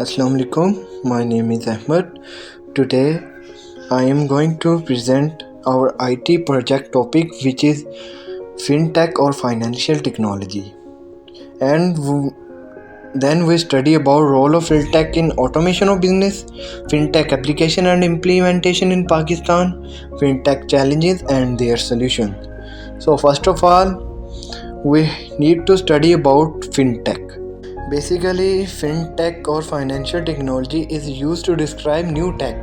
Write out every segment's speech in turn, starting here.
Assalamu alaikum. My name is Ahmed. Today I am going to present our IT project topic, which is fintech or financial technology. And then we study about role of fintech in automation of business, fintech application and implementation in Pakistan, fintech challenges and their solutions. So first of all, we need to study about fintech. Basically, fintech or financial technology is used to describe new tech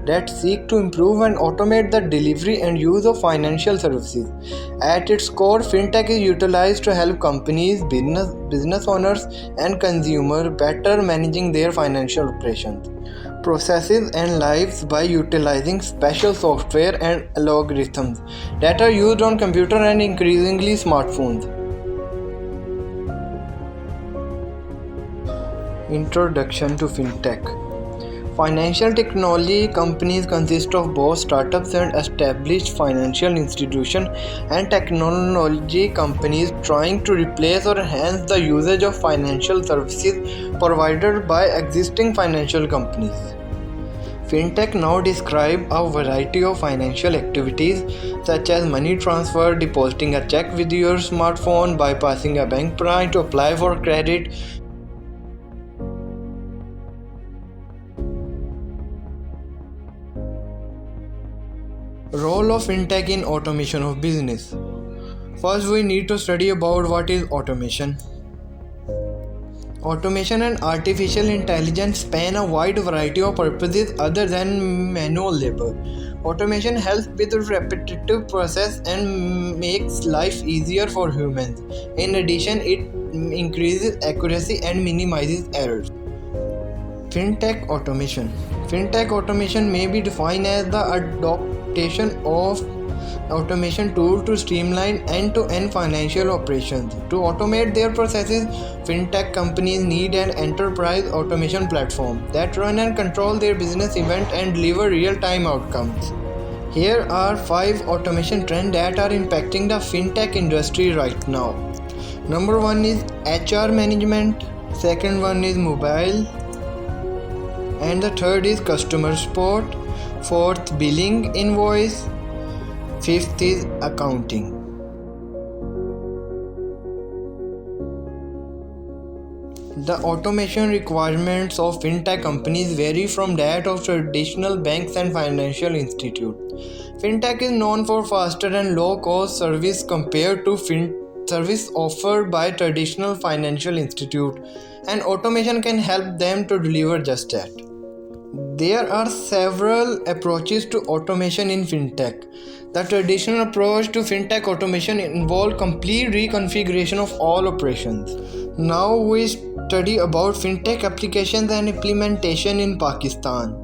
that seek to improve and automate the delivery and use of financial services. At its core, fintech is utilized to help companies, business owners, and consumers better managing their financial operations, processes, and lives by utilizing special software and algorithms that are used on computer and increasingly smartphones. Introduction to Fintech. Financial technology companies consist of both startups and established financial institutions and technology companies trying to replace or enhance the usage of financial services provided by existing financial companies. Fintech now describe a variety of financial activities such as money transfer, depositing a check with your smartphone, bypassing a bank branch to apply for credit, Role of fintech in automation of business. First, we need to study about what is automation. Automation and artificial intelligence span a wide variety of purposes other than manual labor. Automation helps with the repetitive process and makes life easier for humans. In addition, it increases accuracy and minimizes errors. Fintech automation. Fintech automation may be defined as the adaptation of automation tool to streamline end-to-end financial operations. To automate their processes, fintech companies need an enterprise automation platform that run and control their business event and deliver real-time outcomes. Here are 5 automation trends that are impacting the fintech industry right now. Number 1 is HR management, second one is mobile, and the third is customer support, fourth billing invoice, fifth is accounting. The automation requirements of fintech companies vary from that of traditional banks and financial institutes. Fintech is known for faster and low-cost service compared to service offered by traditional financial institutes, and automation can help them to deliver just that. There are several approaches to automation in fintech. The traditional approach to fintech automation involves complete reconfiguration of all operations. Now we study about fintech applications and implementation in Pakistan.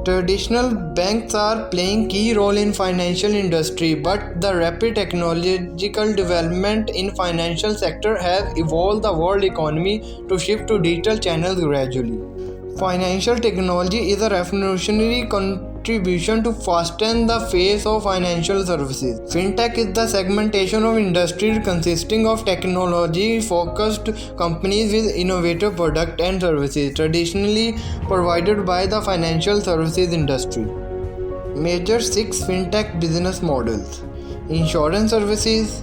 Traditional banks are playing key role in financial industry, but the rapid technological development in financial sector has evolved the world economy to shift to digital channels gradually. Financial technology is a revolutionary contribution to fasten the face of financial services. Fintech is the segmentation of industry consisting of technology-focused companies with innovative products and services traditionally provided by the financial services industry. Major 6 fintech business models: insurance services,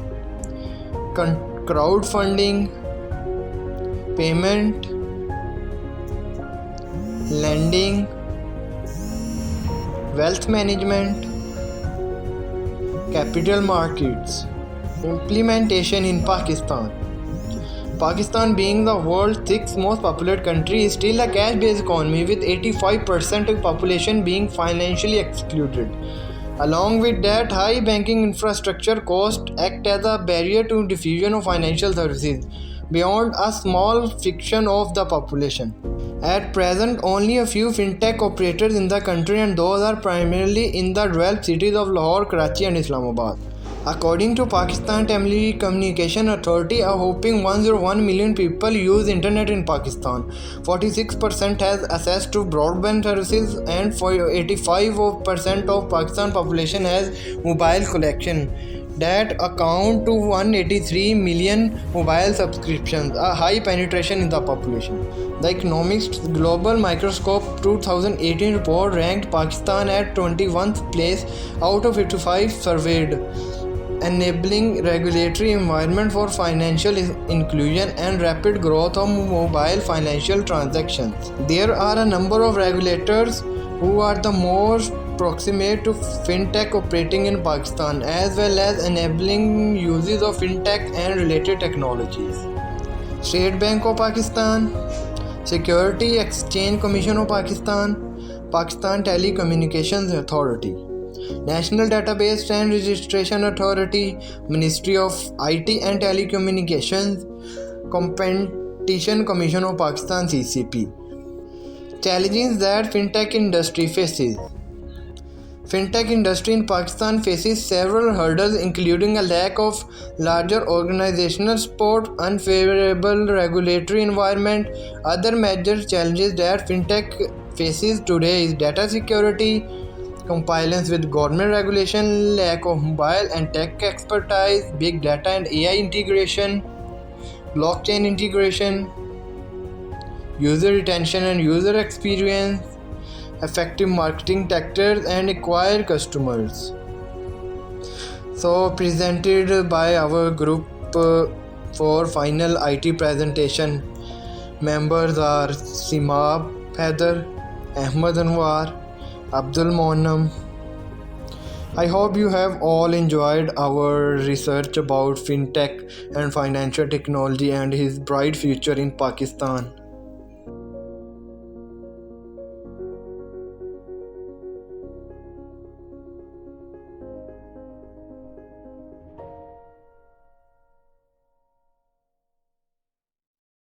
crowdfunding, payment, lending, wealth management, capital markets. Implementation in Pakistan. Pakistan, being the world's 6th most populous country, is still a cash-based economy with 85% of population being financially excluded. Along with that, high banking infrastructure costs act as a barrier to diffusion of financial services beyond a small fraction of the population. At present, only a few fintech operators in the country, and those are primarily in the developed cities of Lahore, Karachi and Islamabad. According to Pakistan Telecommunication Authority, a whopping 101 million people use internet in Pakistan. 46% has access to broadband services, and 85% of Pakistan population has mobile connection. that account to 183 million mobile subscriptions, a high penetration in the population. The Economics Global Microscope 2018 report ranked Pakistan at 21st place out of 55 surveyed, enabling regulatory environment for financial inclusion and rapid growth of mobile financial transactions. There are a number of regulators who are the most proximate to fintech operating in Pakistan, as well as enabling uses of fintech and related technologies. State Bank of Pakistan, Security Exchange Commission of Pakistan, Pakistan Telecommunications Authority, National Database and Registration Authority, Ministry of IT and Telecommunications, Competition Commission of Pakistan (CCP). Challenges that fintech industry faces. Fintech industry in Pakistan faces several hurdles, including a lack of larger organizational support, unfavorable regulatory environment. Other major challenges that fintech faces today is data security, compliance with government regulation, lack of mobile and tech expertise, big data and AI integration, blockchain integration, user retention and user experience, effective marketing tactics, and acquire customers. So presented by our group for final IT presentation. Members are Simab Haider, Ahmed Anwar, Abdul Monam. I hope you have all enjoyed our research about fintech and financial technology and his bright future in Pakistan.